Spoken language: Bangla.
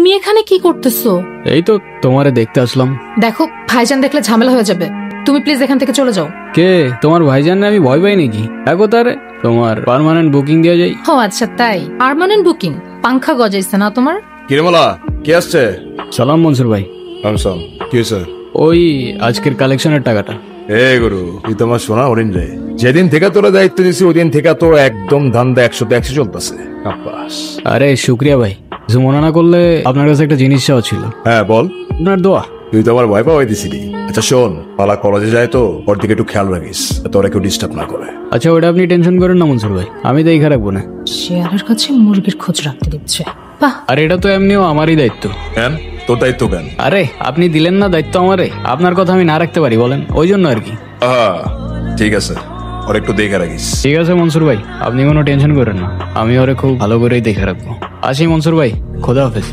তুমি এখানে কি করতেছো? এই তো তোমারে দেখতে আসলাম। দেখো ভাইজান দেখলে ঝামেলা হয়ে যাবে, তুমি প্লিজ এখান থেকে চলে যাও। কে তোমার ভাইজান? আমি ভয় পাই নাকি? দেখো তারে, তোমার পার্মানেন্ট বুকিং দিয়ে যাই। ও আচ্ছা তাই, পার্মানেন্ট বুকিং? পাংখা গজাইছে না তোমার? কিরমলা কে আসছে? সালাম মনসুর ভাই। আমসাম কি হয়েছে? ওই আজকের কালেকশনের টাকাটা। এ গুরু তুই তোমার শোনা হরিণ রে, যেদিন থেকে তোরা দায়িত্ব দিছি ওই দিন থেকে তো একদম ধান্দা 100-100 চলতেছে। আরে শুক্রিয়া ভাই, কিছু মনে না করলে আপনার কাছে একটা জিনিস চাওয়া ছিল। হ্যাঁ বল। আপনার দোয়া। তুই তো আমার ভয় পাওয়াই দিছিলি। আচ্ছা শোন, পালা কলেজে যায় তো ওর দিকে একটু খেয়াল রাখিস, তোরা কেউ ডিস্টার্ব না করে। আচ্ছা ওটা আপনি টেনশন করেন না মনসুর ভাই, আমি দেখে রাখবো না। শেয়ালের কাছে মুরগির খোঁজ রাখতে দিচ্ছে। বাহ, আর এটা তো এমনিও আমারই দায়িত্ব। কেন তোর দায়িত্ব কেন? আরে আপনি দিলেন না দায়িত্ব আমারে, আপনার কথা আমি না রাখতে পারি বলেন, ওই জন্য আর কি। ঠিক আছে, ওর একটু দেখে রাখিস। ঠিক আছে মনসুর ভাই, আপনি কোনো টেনশন করেন না, আমি ওরে খুব ভালো করেই দেখে রাখবো। আসি মনসুর ভাই, খোদা হাফেজ।